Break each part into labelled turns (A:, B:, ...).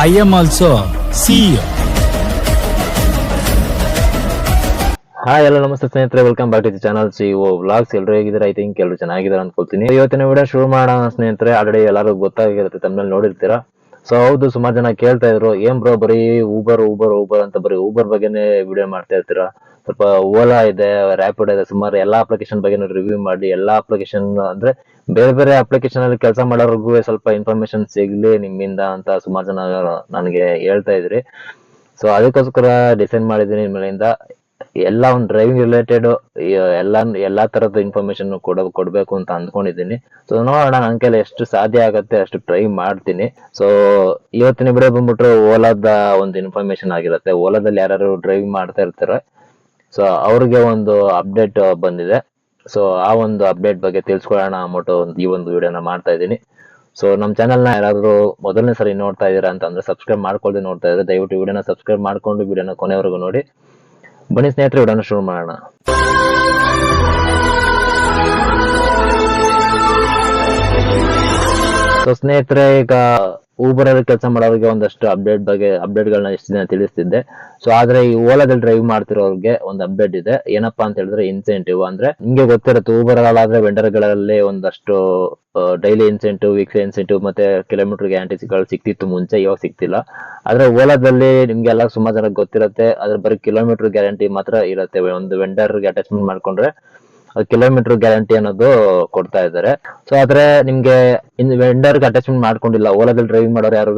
A: I am also CEO.
B: Hi ಎಲ್ಲ ನಮಸ್ತೆ ಸ್ನೇಹಿತರೆ, welcome back to the channel CEO vlogs. ಎಲ್ಲರೂ ಹೇಗಿದ್ದಾರೆ? ಐ ಥಿಂಕ್ ಎಲ್ಲರೂ ಚೆನ್ನಾಗಿದ್ದಾರೆ ಅನ್ಕೊಳ್ತೀನಿ. ಇವತ್ತಿನ ವಿಡಿಯೋ ಶುರು ಮಾಡೋಣ ಸ್ನೇಹಿತರೆ. ಆಲ್ರೆಡಿ ಎಲ್ಲರೂ ಗೊತ್ತಾಗಿರುತ್ತೆ, ತಮ್ಮಲ್ಲಿ ನೋಡಿರ್ತೀರಾ. ಸೊ ಹೌದು, ಸುಮಾರು ಜನ ಕೇಳ್ತಾ ಇದ್ರು, ಏನ್ ಬ್ರೋ ಬರೀ ಊಬರ್ ಊಬರ್ ಊಬರ್ ಅಂತ ಬರೀ ಊಬರ್ ಬಗ್ಗೆನೇ ವಿಡಿಯೋ ಮಾಡ್ತಾ ಇರ್ತೀರಾ, ಸ್ವಲ್ಪ ಓಲಾ ಇದೆ, ರ್ಯಾಪಿಡ್ ಇದೆ, ಸುಮಾರು ಎಲ್ಲಾ ಅಪ್ಲಿಕೇಶನ್ ಬಗ್ಗೆ ರಿವ್ಯೂ ಮಾಡಿ, ಎಲ್ಲಾ ಅಪ್ಲಿಕೇಶನ್ ಅಂದ್ರೆ ಬೇರೆ ಬೇರೆ ಅಪ್ಲಿಕೇಶನ್ ಅಲ್ಲಿ ಕೆಲಸ ಮಾಡೋರ್ಗು ಸ್ವಲ್ಪ ಇನ್ಫಾರ್ಮೇಶನ್ ಸಿಗ್ಲಿ ನಿಮ್ಮಿಂದ ಅಂತ ಸುಮಾರು ಜನ ನನಗೆ ಹೇಳ್ತಾ ಇದ್ರಿ. ಸೊ ಅದಕ್ಕೋಸ್ಕರ ಡಿಸೈಡ್ ಮಾಡಿದ್ದೀನಿ ನಿಮ್ಮಿಂದ ಎಲ್ಲ ಒಂದು ಡ್ರೈವಿಂಗ್ ರಿಲೇಟೆಡ್ ಎಲ್ಲಾ ತರದ ಇನ್ಫಾರ್ಮೇಶನ್ ಕೊಡ್ಬೇಕು ಅಂತ ಅಂದ್ಕೊಂಡಿದ್ದೀನಿ. ಸೊ ನೋಡೋಣ, ನನ್ನ ಕೈಲಿ ಎಷ್ಟು ಸಾಧ್ಯ ಆಗತ್ತೆ ಅಷ್ಟು ಟ್ರೈ ಮಾಡ್ತೀನಿ. ಸೊ ಇವತ್ತಿನ ವಿಡಿಯೋ ಬಂದ್ಬಿಟ್ರೆ ಓಲಾದ ಒಂದು ಇನ್ಫಾರ್ಮೇಶನ್ ಆಗಿರುತ್ತೆ. ಓಲಾದಲ್ಲಿ ಯಾರು ಡ್ರೈವಿಂಗ್ ಮಾಡ್ತಾ ಇರ್ತಾರೆ, ಸೊ ಅವ್ರಿಗೆ ಒಂದು ಅಪ್ಡೇಟ್ ಬಂದಿದೆ. ಸೊ ಆ ಒಂದು ಅಪ್ಡೇಟ್ ಬಗ್ಗೆ ತಿಳ್ಸ್ಕೊಳ್ಳೋಣ ಅಂದ್ಬಿಟ್ಟು ಈ ಒಂದು ವಿಡಿಯೋನ ಮಾಡ್ತಾ ಇದ್ದೀನಿ. ಸೊ ನಮ್ಮ ಚಾನಲ್ನ ಯಾರಾದರೂ ಮೊದಲನೇ ಸರಿ ನೋಡ್ತಾ ಇದ್ದೀರಾ ಅಂತಂದ್ರೆ ಸಬ್ಸ್ಕ್ರೈಬ್ ಮಾಡ್ಕೊಳ್ಳದೆ ನೋಡ್ತಾ ಇದ್ರೆ ದಯವಿಟ್ಟು ವಿಡಿಯೋನ ಸಬ್ಸ್ಕ್ರೈಬ್ ಮಾಡ್ಕೊಂಡು ವಿಡಿಯೋನ ಕೊನೆವರೆಗೂ ನೋಡಿ. ಬನ್ನಿ ಸ್ನೇಹಿತರೆ, ವಿಡಿಯೋನ ಶುರು ಮಾಡೋಣ. ಸೊ ಸ್ನೇಹಿತರೆ, ಈಗ ಊಬರ್ ಅಲ್ಲಿ ಕೆಲಸ ಮಾಡೋರಿಗೆ ಒಂದಷ್ಟು ಅಪ್ಡೇಟ್ಗಳನ್ನ ಇಷ್ಟು ದಿನ ತಿಳಿಸ್ತಿದ್ದೆ. ಸೊ ಆದ್ರೆ ಈ ಓಲಾದಲ್ಲಿ ಡ್ರೈವ್ ಮಾಡ್ತಿರೋರಿಗೆ ಒಂದು ಅಪ್ಡೇಟ್ ಇದೆ. ಏನಪ್ಪಾ ಅಂತ ಹೇಳಿದ್ರೆ ಇನ್ಸೆಂಟಿವ್. ಅಂದ್ರೆ ನಿಮ್ಗೆ ಗೊತ್ತಿರುತ್ತೆ, ಊಬರ್ ಗಳಾದ್ರೆ ವೆಂಡರ್ ಗಳಲ್ಲಿ ಒಂದಷ್ಟು ಡೈಲಿ ಇನ್ಸೆಂಟಿವ್, ವೀಕ್ಲಿ ಇನ್ಸೆಂಟಿವ್ ಮತ್ತೆ ಕಿಲೋಮೀಟರ್ ಗ್ಯಾರಂಟಿಗಳು ಸಿಕ್ತಿತ್ತು ಮುಂಚೆ, ಇವಾಗ ಸಿಗ್ತಿಲ್ಲ. ಆದ್ರೆ ಓಲಾದಲ್ಲಿ ನಿಮ್ಗೆಲ್ಲ ಸುಮಾರು ಜನ ಗೊತ್ತಿರುತ್ತೆ, ಅದ್ರ ಬರೀ ಕಿಲೋಮೀಟರ್ ಗ್ಯಾರಂಟಿ ಮಾತ್ರ ಇರುತ್ತೆ. ಒಂದು ವೆಂಡರ್ಗೆ ಅಟ್ಯಾಚ್ಮೆಂಟ್ ಮಾಡ್ಕೊಂಡ್ರೆ ಕಿಲೋಮೀಟರ್ ಗ್ಯಾರಂಟಿ ಅನ್ನೋದು ಕೊಡ್ತಾ ಇದ್ದಾರೆ. ಸೊ ಆದ್ರೆ ನಿಮ್ಗೆ ವೆಂಡರ್ಗೆ ಅಟ್ಯಾಚ್ಮೆಂಟ್ ಮಾಡ್ಕೊಂಡಿಲ್ಲ, ಓಲಾದಲ್ಲಿ ಡ್ರೈವಿಂಗ್ ಮಾಡೋರು ಯಾರು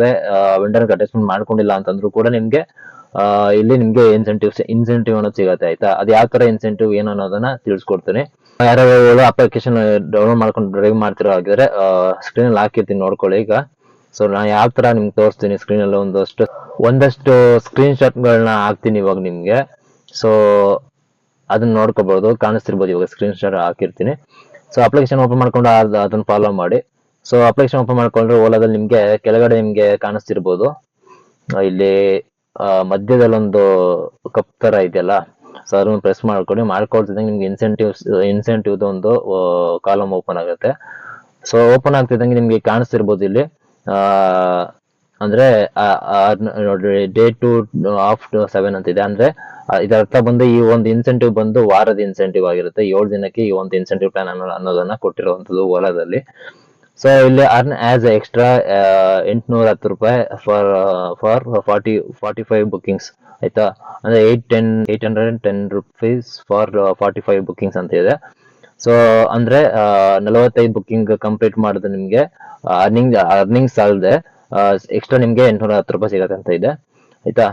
B: ವೆಂಡರ್ಗೆ ಅಟ್ಯಾಚ್ಮೆಂಟ್ ಮಾಡ್ಕೊಂಡಿಲ್ಲ ಅಂತಂದ್ರು ಕೂಡ ನಿಮ್ಗೆ ಇಲ್ಲಿ ನಿಮ್ಗೆ ಇನ್ಸೆಂಟಿವ್ ಅನ್ನೋದು ಸಿಗತ್ತೆ. ಆಯ್ತಾ, ಅದು ಯಾವ ತರ ಇನ್ಸೆಂಟಿವ್ ಏನು ಅನ್ನೋದನ್ನ ತಿಳಿಸ್ಕೊಡ್ತೀನಿ. ಯಾರು ಓಲಾ ಅಪ್ಲಿಕೇಶನ್ ಡೌನ್ಲೋಡ್ ಮಾಡ್ಕೊಂಡು ಡ್ರೈವ್ ಮಾಡ್ತಿರೋ ಹಾಗಿದ್ರೆ ಸ್ಕ್ರೀನ್ ಅಲ್ಲಿ ಹಾಕಿರ್ತೀನಿ, ನೋಡ್ಕೊಳ್ಳಿ ಈಗ. ಸೊ ನಾನು ಯಾವ ತರ ನಿಮ್ಗೆ ತೋರಿಸ್ತೀನಿ ಸ್ಕ್ರೀನ್ ಅಲ್ಲಿ ಒಂದಷ್ಟು ಸ್ಕ್ರೀನ್ ಶಾಟ್ ಗಳನ್ನ ಹಾಕ್ತೀನಿ ಇವಾಗ ನಿಮ್ಗೆ. ಸೊ ಅದನ್ನ ನೋಡ್ಕೋಬಹುದು, ಕಾಣಿಸ್ತಿರ್ಬೋದು ಇವಾಗ ಸ್ಕ್ರೀನ್ ಶಾಟ್ ಹಾಕಿರ್ತೀನಿ. ಸೊ ಅಪ್ಲಿಕೇಶನ್ ಓಪನ್ ಮಾಡ್ಕೊಂಡು ಅದನ್ನ ಫಾಲೋ ಮಾಡಿ. ಸೊ ಅಪ್ಲಿಕೇಶನ್ ಓಪನ್ ಮಾಡ್ಕೊಂಡ್ರೆ ಓಲಾದಲ್ಲಿ ನಿಮ್ಗೆ ಕೆಳಗಡೆ ನಿಮ್ಗೆ ಕಾಣಿಸ್ತಿರ್ಬೋದು, ಇಲ್ಲಿ ಮಧ್ಯದಲ್ಲಿ ಒಂದು ಕಪ್ ತರ ಇದೆಯಲ್ಲ, ಸೊ ಅದನ್ನ ಪ್ರೆಸ್ ಮಾಡ್ಕೊಳ್ತಿದ್ದಂಗೆ ನಿಮ್ಗೆ ಇನ್ಸೆಂಟಿವ್ ಒಂದು ಕಾಲಮ್ ಓಪನ್ ಆಗುತ್ತೆ. ಸೊ ಓಪನ್ ಆಗ್ತಿದ್ದಂಗೆ ನಿಮ್ಗೆ ಕಾಣಿಸ್ತಿರ್ಬೋದು ಇಲ್ಲಿ ಅಂದ್ರೆ ನೋಡ್ರಿ, ಡೇ 2 ಆಫ್ 7 ಅಂತಿದೆ. ಅಂದ್ರೆ ಇದರ ಅರ್ಥ ಬಂದು ಈ ಒಂದು ಇನ್ಸೆಂಟಿವ್ ಬಂದು ವಾರದ ಇನ್ಸೆಂಟಿವ್ ಆಗಿರುತ್ತೆ. 7 ದಿನಕ್ಕೆ ಈ ಒಂದು ಇನ್ಸೆಂಟಿವ್ ಪ್ಲಾನ್ ಅನ್ನೋದನ್ನ ಕೊಟ್ಟಿರುವಂತದ್ದು ಓಲಾದಲ್ಲಿ. ಸೊ ಇಲ್ಲಿ ಅರ್ನ್ ಆಸ್ ಎಕ್ಸ್ಟ್ರಾ 810 ರೂಪಾಯಿ ಫಾರ್ 45 ಬುಕಿಂಗ್ಸ್. ಆಯ್ತಾ, ಅಂದ್ರೆ 810 rupees ಫಾರ್ 45 ಬುಕಿಂಗ್ಸ್ ಅಂತ ಇದೆ. ಸೊ ಅಂದ್ರೆ 45 ಬುಕಿಂಗ್ ಕಂಪ್ಲೀಟ್ ಮಾಡಿದ್ರೆ ನಿಮ್ಗೆ ಅರ್ನಿಂಗ್ಸ್ ಅಲ್ಲದೆ ಎಕ್ಸ್ಟ್ರಾ ನಿಮ್ಗೆ 810 ರೂಪಾಯಿ ಸಿಗತ್ತೆ ಅಂತ ಇದೆ. ಆಯ್ತಾ,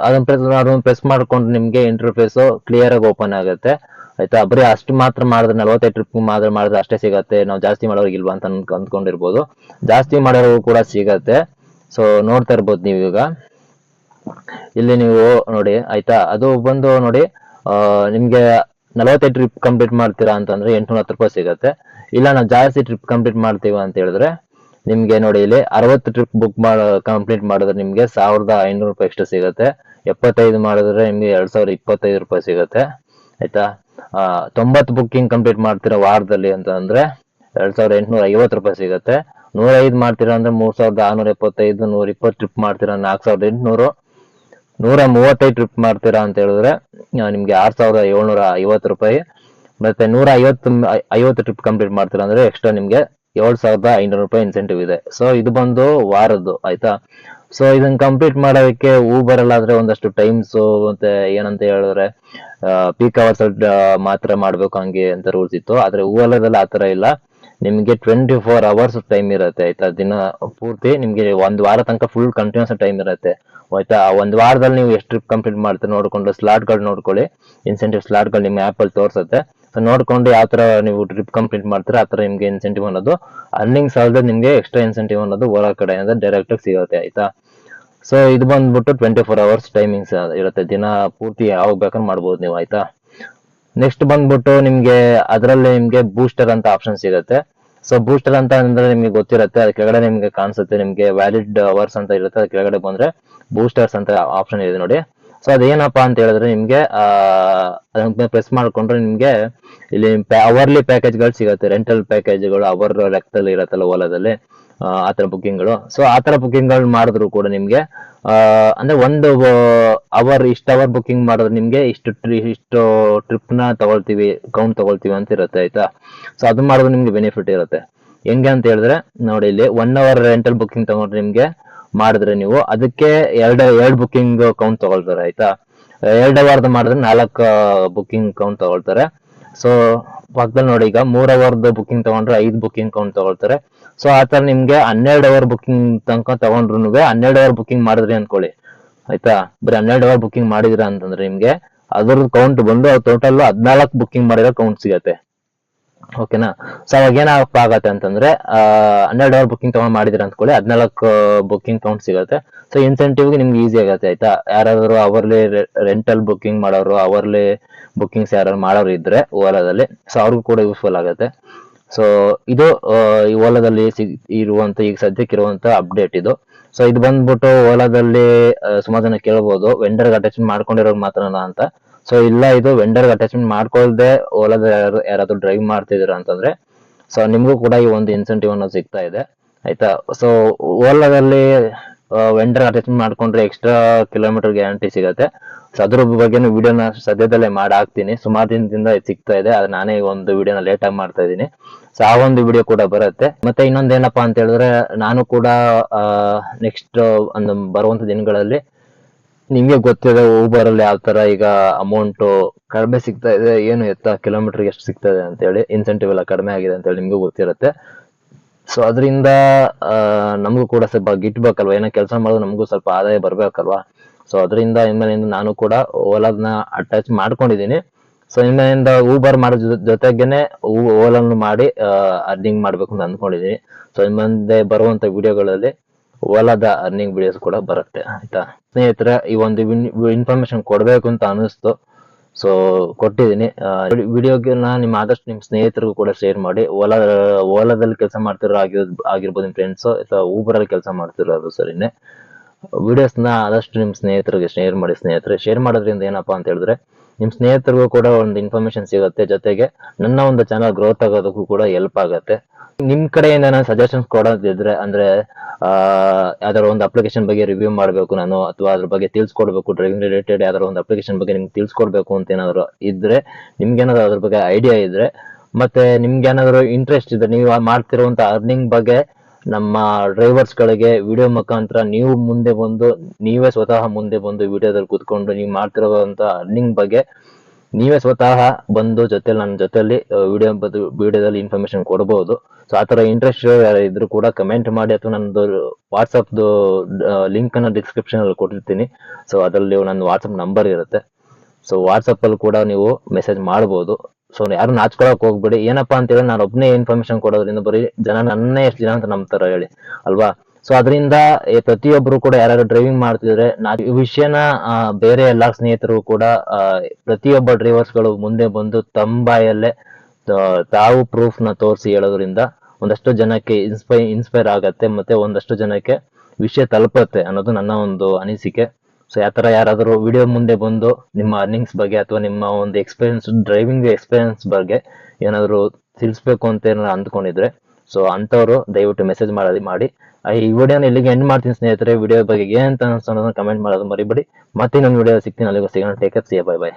B: ಅದನ್ನ ಪ್ರೆಸ್ ಮಾಡ್ಕೊಂಡು ನಿಮ್ಗೆ ಇಂಟರ್ಫೇಸ್ ಕ್ಲಿಯರ್ ಆಗಿ ಓಪನ್ ಆಗುತ್ತೆ. ಆಯ್ತಾ, ಬರೀ ಅಷ್ಟು ಮಾತ್ರ ಮಾಡಿದ್ರೆ 45 ಟ್ರಿಪ್ ಮಾತ್ರ ಮಾಡಿದ್ರೆ ಅಷ್ಟೇ ಸಿಗತ್ತೆ, ನಾವು ಜಾಸ್ತಿ ಮಾಡೋರ್ಗಿಲ್ವಾ ಅಂತ ಅಂದ್ಕೊಂಡಿರ್ಬೋದು. ಜಾಸ್ತಿ ಮಾಡೋರ್ಗು ಕೂಡ ಸಿಗತ್ತೆ. ಸೊ ನೋಡ್ತಾ ಇರ್ಬೋದು ನೀವೀಗ ಇಲ್ಲಿ ನೀವು ನೋಡಿ. ಆಯ್ತಾ, ಅದು ಬಂದು ನೋಡಿ, ನಿಮ್ಗೆ 45 ಟ್ರಿಪ್ ಕಂಪ್ಲೀಟ್ ಮಾಡ್ತೀರಾ ಅಂತಂದ್ರೆ 810 ರೂಪಾಯಿ ಸಿಗತ್ತೆ. ಇಲ್ಲ ನಾವು ಜಾಸ್ತಿ ಟ್ರಿಪ್ ಕಂಪ್ಲೀಟ್ ಮಾಡ್ತೀವಿ ಅಂತ ಹೇಳಿದ್ರೆ ನಿಮ್ಗೆ ನೋಡಿ, ಇಲ್ಲಿ 60 ಟ್ರಿಪ್ ಕಂಪ್ಲೀಟ್ ಮಾಡಿದ್ರೆ ನಿಮ್ಗೆ 1500 ರೂಪಾಯಿ ಎಕ್ಸ್ಟ್ರಾ ಸಿಗತ್ತೆ. 75 ಮಾಡಿದ್ರೆ ನಿಮ್ಗೆ 2025 ರೂಪಾಯಿ ಸಿಗತ್ತೆ. ಆಯ್ತಾ, 90 ಬುಕ್ಕಿಂಗ್ ಕಂಪ್ಲೀಟ್ ಮಾಡ್ತೀರಾ ವಾರದಲ್ಲಿ ಅಂತ ಅಂದ್ರೆ 2850 ರೂಪಾಯಿ ಸಿಗತ್ತೆ. 105 ಮಾಡ್ತೀರಾ ಅಂದ್ರೆ 3675. 120 ಟ್ರಿಪ್ ಮಾಡ್ತೀರಾ 4800. 135 ಟ್ರಿಪ್ ಮಾಡ್ತೀರಾ ಅಂತ ಹೇಳಿದ್ರೆ ನಿಮ್ಗೆ 6750 ರೂಪಾಯಿ. ಮತ್ತೆ 150 ಟ್ರಿಪ್ ಕಂಪ್ಲೀಟ್ ಮಾಡ್ತೀರಾ ಅಂದ್ರೆ ಎಕ್ಸ್ಟ್ರಾ ನಿಮ್ಗೆ 7500 ರೂಪಾಯಿ ಇನ್ಸೆಂಟಿವ್ ಇದೆ. ಸೊ ಇದು ಬಂದು ವಾರದ್ದು. ಆಯ್ತಾ, ಸೊ ಇದನ್ನ ಕಂಪ್ಲೀಟ್ ಮಾಡೋದಕ್ಕೆ ಊಬರ್ ಅಲ್ಲಾದ್ರೆ ಒಂದಷ್ಟು ಟೈಮ್ಸ್ ಮತ್ತೆ ಏನಂತ ಹೇಳಿದ್ರೆ ಪೀಕ್ ಅವರ್ಸ್ ಮಾತ್ರ ಮಾಡ್ಬೇಕು ಹಂಗೆ ಅಂತ ರೂಲ್ಸ್ ಇತ್ತು. ಆದ್ರೆ ಓಲಾದಲ್ಲಿ ಆತರ ಇಲ್ಲ, ನಿಮ್ಗೆ 24 ಅವರ್ಸ್ ಟೈಮ್ ಇರುತ್ತೆ. ಆಯ್ತಾ, ದಿನ ಪೂರ್ತಿ ನಿಮ್ಗೆ ಒಂದ್ ವಾರ ತನಕ ಫುಲ್ ಕಂಟಿನ್ಯೂಸ್ ಟೈಮ್ ಇರುತ್ತೆ. ಆಯ್ತಾ, ಒಂದ್ ವಾರದಲ್ಲಿ ನೀವು ಎಷ್ಟು ಟ್ರಿಪ್ ಕಂಪ್ಲೀಟ್ ಮಾಡ್ತೀರಿ ನೋಡ್ಕೊಂಡು ಸ್ಲಾಟ್ಗಳು ನೋಡ್ಕೊಳ್ಳಿ, ಇನ್ಸೆಂಟಿವ್ ಸ್ಲಾಟ್ಗಳು ನಿಮ್ಮ ಆಪ್ ಅಲ್ಲಿ ತೋರಿಸುತ್ತೆ. ಸೊ ನೋಡ್ಕೊಂಡು ಯಾವ ತರ ನೀವು ಟ್ರಿಪ್ ಕಂಪ್ಲೀಟ್ ಮಾಡ್ತೀರಾ ಆ ತರ ನಿಮ್ಗೆ ಇನ್ಸೆಂಟಿವ್ ಅನ್ನೋದು ಅರ್ನಿಂಗ್ಸ್ ಅಲ್ಲದೆ ನಿಮ್ಗೆ ಎಕ್ಸ್ಟ್ರಾ ಇನ್ಸೆಂಟಿವ್ ಅನ್ನೋದು ಓಲಾ ಕಡೆಯಿಂದ ಡೈರೆಕ್ಟ್ ಆಗಿ ಸಿಗುತ್ತೆ. ಆಯ್ತಾ, ಸೊ ಇದು ಬಂದ್ಬಿಟ್ಟು 24 ಅವರ್ಸ್ ಟೈಮಿಂಗ್ಸ್ ಇರುತ್ತೆ, ದಿನ ಪೂರ್ತಿ ಯಾವಾಗ ಬೇಕಾದ್ರೂ ಮಾಡ್ಬೋದು ನೀವು. ಆಯ್ತಾ, ನೆಕ್ಸ್ಟ್ ಬಂದ್ಬಿಟ್ಟು ನಿಮ್ಗೆ ಅದರಲ್ಲಿ ನಿಮ್ಗೆ ಬೂಸ್ಟರ್ ಅಂತ ಆಪ್ಷನ್ ಸಿಗುತ್ತೆ. ಸೊ ಬೂಸ್ಟರ್ ಅಂತ ಅಂದ್ರೆ ನಿಮ್ಗೆ ಗೊತ್ತಿರುತ್ತೆ, ಅದ್ರ ಕೆಳಗಡೆ ನಿಮ್ಗೆ ಕಾಣಿಸುತ್ತೆ, ನಿಮ್ಗೆ ವ್ಯಾಲಿಡ್ ಅವರ್ಸ್ ಅಂತ ಇರುತ್ತೆ. ಅದ್ರ ಕೆಳಗಡೆ ಬಂದ್ರೆ ಬೂಸ್ಟರ್ಸ್ ಅಂತ ಆಪ್ಷನ್ ಇದೆ ನೋಡಿ. ಸೊ ಅದೇನಪ್ಪಾ ಅಂತ ಹೇಳಿದ್ರೆ ನಿಮ್ಗೆ ಅದನ್ನ ಪ್ರೆಸ್ ಮಾಡ್ಕೊಂಡ್ರೆ ನಿಮ್ಗೆ ಇಲ್ಲಿ ಅವರ್ಲಿ ಪ್ಯಾಕೇಜ್ಗಳು ಸಿಗುತ್ತೆ, ರೆಂಟಲ್ ಪ್ಯಾಕೇಜ್ಗಳು ಅವರ್ ಲೆಕ್ಕದಲ್ಲಿ ಇರತ್ತಲ್ಲ ಓಲಾದಲ್ಲಿ. ಆ ತರ ಬುಕ್ಕಿಂಗ್ಗಳು. ಸೊ ಆ ತರ ಬುಕ್ಕಿಂಗ್ಗಳು ಮಾಡಿದ್ರು ಕೂಡ ನಿಮ್ಗೆ ಅಂದ್ರೆ ಒಂದು ಅವರ್ ಇಷ್ಟು ಅವರ್ ಬುಕ್ಕಿಂಗ್ ಮಾಡಿದ್ರೆ ನಿಮ್ಗೆ ಇಷ್ಟು ಟ್ರಿಪ್ ನ ತಗೊಳ್ತೀವಿ, ಕೌಂಟ್ ತಗೊಳ್ತೀವಿ ಅಂತ ಇರುತ್ತೆ ಆಯ್ತಾ. ಸೊ ಅದು ಮಾಡಿದ್ರೆ ನಿಮ್ಗೆ ಬೆನಿಫಿಟ್ ಇರುತ್ತೆ. ಹೆಂಗೆ ಅಂತ ಹೇಳಿದ್ರೆ ನೋಡಿ, ಇಲ್ಲಿ 1 ಅವರ್ ರೆಂಟಲ್ ಬುಕ್ಕಿಂಗ್ ತಗೊಂಡ್ರೆ ನಿಮ್ಗೆ ಮಾಡಿದ್ರೆ ನೀವು ಅದಕ್ಕೆ ಎರಡು ಬುಕ್ಕಿಂಗ್ ಕೌಂಟ್ ತಗೊಳ್ತಾರೆ ಆಯ್ತಾ. 2 ಅವರ್ದು ಮಾಡಿದ್ರೆ 4 ಬುಕ್ಕಿಂಗ್ ಕೌಂಟ್ ತಗೊಳ್ತಾರೆ. ಸೊ ಪಕ್ಕದಲ್ಲಿ ನೋಡಿ, ಈಗ 3 ಅವರ್ದು ಬುಕ್ಕಿಂಗ್ ತಗೊಂಡ್ರೆ 5 ಬುಕ್ಕಿಂಗ್ ಕೌಂಟ್ ತಗೊಳ್ತಾರೆ. ಸೊ ಆತರ ನಿಮ್ಗೆ 12 ಅವರ್ ಬುಕ್ಕಿಂಗ್ ತನಕ ತಗೊಂಡ್ರು 12 ಅವರ್ ಬುಕ್ಕಿಂಗ್ ಮಾಡಿದ್ರಿ ಅನ್ಕೊಳ್ಳಿ ಆಯ್ತಾ. ಬರೀ 12 ಅವರ್ ಬುಕ್ಕಿಂಗ್ ಮಾಡಿದ್ರ ಅಂತಂದ್ರೆ ನಿಮ್ಗೆ ಅದ್ರದ್ದು ಕೌಂಟ್ ಬಂದು ಟೋಟಲ್ 14 ಬುಕ್ಕಿಂಗ್ ಮಾಡಿರೋ ಕೌಂಟ್ ಸಿಗತ್ತೆ. ಓಕೆನಾ. ಸೊ ಅವಾಗ ಏನಪ್ಪ ಆಗತ್ತೆ ಅಂತಂದ್ರೆ 12 ಅವರ್ ಬುಕ್ಕಿಂಗ್ ತಗೊಂಡ್ ಮಾಡಿದಿರ ಅಂದ್ಕೊಳ್ಳಿ, 14 ಬುಕ್ಕಿಂಗ್ ಕೌಂಟ್ ಸಿಗುತ್ತೆ. ಸೊ ಇನ್ಸೆಂಟಿವ್ಗೆ ನಿಮ್ಗೆ ಈಸಿ ಆಗತ್ತೆ ಆಯ್ತಾ. ಯಾರಾದ್ರು ಅವರ್ಲಿ ರೆಂಟಲ್ ಬುಕ್ಕಿಂಗ್ ಮಾಡೋರು, ಅವರ್ಲಿ ಬುಕ್ಕಿಂಗ್ಸ್ ಯಾರು ಮಾಡೋರು ಇದ್ರೆ ಓಲಾದಲ್ಲಿ, ಸೊ ಅವ್ರಿಗೂ ಕೂಡ ಯೂಸ್ಫುಲ್ ಆಗುತ್ತೆ. ಸೊ ಇದು ಈ ಓಲಾದಲ್ಲಿ ಇರುವಂತ ಈಗ ಸದ್ಯಕ್ಕೆ ಇರುವಂತ ಅಪ್ಡೇಟ್ ಇದು. ಸೊ ಇದು ಬಂದ್ಬಿಟ್ಟು ಓಲಾದಲ್ಲಿ ಸುಮಾರು ಜನ ಕೇಳ್ಬೋದು, ವೆಂಡರ್ ಅಟ್ಯಾಚ್ಮೆಂಟ್ ಮಾಡ್ಕೊಂಡಿರೋರು ಮಾತ್ರನಾ ಅಂತ. ಸೊ ಇಲ್ಲ, ಇದು ವೆಂಡರ್ ಅಟ್ಯಾಚ್ಮೆಂಟ್ ಮಾಡ್ಕೊಳ್ದೆ ಓಲಾದ ಯಾರಾದ್ರೂ ಡ್ರೈವ್ ಮಾಡ್ತಿದ್ದೀರಾ ಅಂತಂದ್ರೆ ಸೊ ನಿಮ್ಗೂ ಕೂಡ ಈ ಒಂದು ಇನ್ಸೆಂಟಿವ್ ಅನ್ನೋದು ಸಿಗ್ತಾ ಇದೆ ಆಯ್ತಾ. ಸೊ ಓಲಾದಲ್ಲಿ ವೆಂಡರ್ ಅಟ್ಯಾಚ್ಮೆಂಟ್ ಮಾಡ್ಕೊಂಡ್ರೆ ಎಕ್ಸ್ಟ್ರಾ ಕಿಲೋಮೀಟರ್ ಗ್ಯಾರಂಟಿ ಸಿಗತ್ತೆ. ಸೊ ಅದ್ರ ಬಗ್ಗೆನೂ ವಿಡಿಯೋನ ಸದ್ಯದಲ್ಲೇ ಮಾಡಿ ಹಾಕ್ತೀನಿ. ಸುಮಾರು ದಿನದಿಂದ ಇದು ಸಿಗ್ತಾ ಇದೆ, ಅದು ನಾನೇ ಒಂದು ವಿಡಿಯೋನ ಲೇಟ್ ಆಗಿ ಮಾಡ್ತಾ ಇದ್ದೀನಿ. ಸೊ ಆ ಒಂದು ವಿಡಿಯೋ ಕೂಡ ಬರುತ್ತೆ. ಮತ್ತೆ ಇನ್ನೊಂದೇನಪ್ಪಾ ಅಂತ ಹೇಳಿದ್ರೆ, ನಾನು ಕೂಡ ನೆಕ್ಸ್ಟ್ ಒಂದು ಬರುವಂತ ದಿನಗಳಲ್ಲಿ ನಿಮ್ಗೆ ಗೊತ್ತಿದೆ ಊಬರ್ ಅಲ್ಲಿ ಯಾವ ತರ ಈಗ ಅಮೌಂಟ್ ಕಡಿಮೆ ಸಿಗ್ತಾ ಇದೆ, ಏನು ಎತ್ತ ಕಿಲೋಮೀಟರ್ ಎಷ್ಟು ಸಿಗ್ತಾ ಇದೆ ಅಂತ ಹೇಳಿ, ಇನ್ಸೆಂಟಿವ್ ಎಲ್ಲ ಕಡಿಮೆ ಆಗಿದೆ ಅಂತ ಹೇಳಿ ನಿಮ್ಗೂ ಗೊತ್ತಿರುತ್ತೆ. ಸೊ ಅದರಿಂದ ನಮಗೂ ಕೂಡ ಸ್ವಲ್ಪ ಗಿಟ್ಬೇಕಲ್ವಾ, ಏನೋ ಕೆಲಸ ಮಾಡೋದು ನಮಗೂ ಸ್ವಲ್ಪ ಆದಾಯ ಬರ್ಬೇಕಲ್ವಾ. ಸೊ ಅದರಿಂದ ಇನ್ಮೇಲಿಂದ ನಾನು ಕೂಡ ಓಲಾನ ಅಟ್ಯಾಚ್ ಮಾಡ್ಕೊಂಡಿದ್ದೀನಿ. ಸೊ ಇನ್ಮೇಲಿಂದ ಊಬರ್ ಮಾಡೋ ಜೊತೆಗೇನೆ ಓಲಾನು ಮಾಡಿ ಅರ್ನಿಂಗ್ ಮಾಡ್ಬೇಕು ಅಂತ ಅಂದ್ಕೊಂಡಿದ್ದೀನಿ. ಸೊ ಇನ್ ಮುಂದೆ ಬರುವಂತ ವಿಡಿಯೋಗಳಲ್ಲಿ ಓಲಾದ ಅರ್ನಿಂಗ್ ವಿಡಿಯೋಸ್ ಕೂಡ ಬರುತ್ತೆ ಆಯ್ತಾ. ಸ್ನೇಹಿತರೆ, ಈ ಒಂದು ಇನ್ಫಾರ್ಮೇಶನ್ ಕೊಡ್ಬೇಕು ಅಂತ ಅನಿಸ್ತು, ಸೊ ಕೊಟ್ಟಿದ್ದೀನಿ. ವಿಡಿಯೋಗೆ ನಿಮ್ಮ ಆದಷ್ಟು ನಿಮ್ಮ ಸ್ನೇಹಿತರಿಗೂ ಕೂಡ ಶೇರ್ ಮಾಡಿ. ಓಲಾದಲ್ಲಿ ಕೆಲಸ ಮಾಡ್ತಿರೋ ಆಗಿರ್ಬೋದು ನಿಮ್ಮ ಫ್ರೆಂಡ್ಸ್, ಅಥವಾ ಊಬರ್ ಅಲ್ಲಿ ಕೆಲಸ ಮಾಡ್ತಿರೋದು ಸರಿನೇ. ವಿಡಿಯೋಸ್ನ ಆದಷ್ಟು ನಿಮ್ಮ ಸ್ನೇಹಿತರಿಗೆ ಶೇರ್ ಮಾಡಿ. ಸ್ನೇಹಿತರೆ, ಶೇರ್ ಮಾಡೋದ್ರಿಂದ ಏನಪ್ಪಾ ಅಂತ ಹೇಳಿದ್ರೆ ನಿಮ್ ಸ್ನೇಹಿತರಿಗೂ ಕೂಡ ಒಂದು ಇನ್ಫಾರ್ಮೇಶನ್ ಸಿಗುತ್ತೆ, ಜೊತೆಗೆ ನನ್ನ ಒಂದು ಚಾನಲ್ ಗ್ರೋತ್ ಆಗೋದಕ್ಕೂ ಕೂಡ ಹೆಲ್ಪ್ ಆಗುತ್ತೆ. ನಿಮ್ ಕಡೆಯಿಂದ ನಾನು ಸಜೆಷನ್ಸ್ ಕೊಡೋದಿದ್ರೆ, ಅಂದ್ರೆ ಯಾವ್ದಾದ್ರು ಒಂದು ಅಪ್ಲಿಕೇಶನ್ ಬಗ್ಗೆ ರಿವ್ಯೂ ಮಾಡಬೇಕು ನಾನು, ಅಥವಾ ಅದ್ರ ಬಗ್ಗೆ ತಿಳ್ಸ್ಕೊಡ್ಬೇಕು, ಡ್ರೈವಿಂಗ್ ರಿಲೇಟೆಡ್ ಯಾವ್ದಾದ್ರು ಒಂದು ಅಪ್ಲಿಕೇಶನ್ ಬಗ್ಗೆ ನಿಮ್ಗೆ ತಿಳ್ಸ್ಕೊಡ್ಬೇಕು ಅಂತ ಏನಾದ್ರು ಇದ್ರೆ, ನಿಮ್ಗೇನಾದ್ರು ಅದ್ರ ಬಗ್ಗೆ ಐಡಿಯಾ ಇದ್ರೆ, ಮತ್ತೆ ನಿಮ್ಗೇನಾದ್ರು ಇಂಟ್ರೆಸ್ಟ್ ಇದ್ರೆ, ನೀವು ಮಾಡ್ತಿರುವಂತ ಅರ್ನಿಂಗ್ ಬಗ್ಗೆ ನಮ್ಮ ಡ್ರೈವರ್ಸ್ ಗಳಿಗೆ ವಿಡಿಯೋ ಮುಖಾಂತರ ನೀವು ಮುಂದೆ ಬಂದು, ನೀವೇ ಸ್ವತಃ ಮುಂದೆ ಬಂದು ವಿಡಿಯೋದಲ್ಲಿ ಕೂತ್ಕೊಂಡು ನೀವು ಮಾಡ್ತಿರುವಂತ ಅರ್ನಿಂಗ್ ಬಗ್ಗೆ ನೀವೇ ಸ್ವತಃ ಬಂದು ನನ್ನ ಜೊತೆಲಿ ವಿಡಿಯೋದಲ್ಲಿ ಇನ್ಫಾರ್ಮೇಶನ್ ಕೊಡಬಹುದು. ಸೊ ಆತರ ಇಂಟ್ರೆಸ್ಟ್ ಇದ್ರು ಕೂಡ ಕಮೆಂಟ್ ಮಾಡಿ, ಅಥವಾ ನಂದು ವಾಟ್ಸಪ್ದು ಲಿಂಕ್ ಅನ್ನ ಡಿಸ್ಕ್ರಿಪ್ಷನ್ ಅಲ್ಲಿ ಕೊಟ್ಟಿರ್ತೀನಿ. ಸೊ ಅದರಲ್ಲಿ ನನ್ನ ವಾಟ್ಸಪ್ ನಂಬರ್ ಇರುತ್ತೆ. ಸೊ ವಾಟ್ಸಪ್ ಅಲ್ಲಿ ಕೂಡ ನೀವು ಮೆಸೇಜ್ ಮಾಡಬಹುದು. ಸೊ ಯಾರು ನಾಚ್ಕೊಳಕ್ ಹೋಗ್ಬೇಡಿ. ಏನಪ್ಪಾ ಅಂತ ಹೇಳಿ ನಾನು ಒಬ್ಬನೇ ಇನ್ಫಾರ್ಮೇಶನ್ ಕೊಡೋದ್ರಿಂದ ಬರೀ ಜನ ನನ್ನೇ ಎಷ್ಟು ಜನ ಅಂತ ನಂಬ್ತಾರ ಹೇಳಿ ಅಲ್ವಾ. ಸೊ ಅದರಿಂದ ಪ್ರತಿಯೊಬ್ರು ಕೂಡ ಯಾರು ಡ್ರೈವಿಂಗ್ ಮಾಡ್ತಿದ್ರೆ ಈ ವಿಷಯನ ಬೇರೆ ಎಲ್ಲಾ ಸ್ನೇಹಿತರು ಕೂಡ ಪ್ರತಿಯೊಬ್ಬ ಡ್ರೈವರ್ಸ್ ಗಳು ಮುಂದೆ ಬಂದು ತಮ್ಮ ಬಾಯಲ್ಲೇ ತಾವು ಪ್ರೂಫ್ ನ ತೋರಿಸಿ ಹೇಳೋದ್ರಿಂದ ಒಂದಷ್ಟು ಜನಕ್ಕೆ ಇನ್ಸ್ಪೈರ್ ಆಗತ್ತೆ, ಮತ್ತೆ ಒಂದಷ್ಟು ಜನಕ್ಕೆ ವಿಷಯ ತಲುಪತ್ತೆ ಅನ್ನೋದು ನನ್ನ ಒಂದು ಅನಿಸಿಕೆ. ಸೊ ಯಾತರ ಯಾರಾದರೂ ವಿಡಿಯೋ ಮುಂದೆ ಬಂದು ನಿಮ್ಮ ಅರ್ನಿಂಗ್ಸ್ ಬಗ್ಗೆ ಅಥವಾ ನಿಮ್ಮ ಒಂದು ಡ್ರೈವಿಂಗ್ ಎಕ್ಸ್ಪೀರಿಯನ್ಸ್ ಬಗ್ಗೆ ಏನಾದ್ರು ತಿಳಿಸ್ಬೇಕು ಅಂತ ಏನಾದ್ರು ಅಂದ್ಕೊಂಡಿದ್ರೆ, ಸೊ ಅಂತವ್ರು ದಯವಿಟ್ಟು ಮೆಸೇಜ್ ಮಾಡಿ. ಈ ವಿಡಿಯೋನ ಇಲ್ಲಿಗೆ ಎಂಡ್ ಮಾಡ್ತೀನಿ ಸ್ನೇಹಿತರೆ. ವಿಡಿಯೋ ಬಗ್ಗೆ ಏನಂತ ಅನ್ಸೋದನ್ನ ಕಮೆಂಟ್ ಮಾಡೋದು ಮರಿಬೇಡಿ. ಮತ್ತೆ ಇನ್ನೊಂದು ವಿಡಿಯೋ ಸಿಗ್ತೀನಿ, ಅಲ್ಲಿಗೂ ಸಿಗೋಣ. Take care, see you, bye by.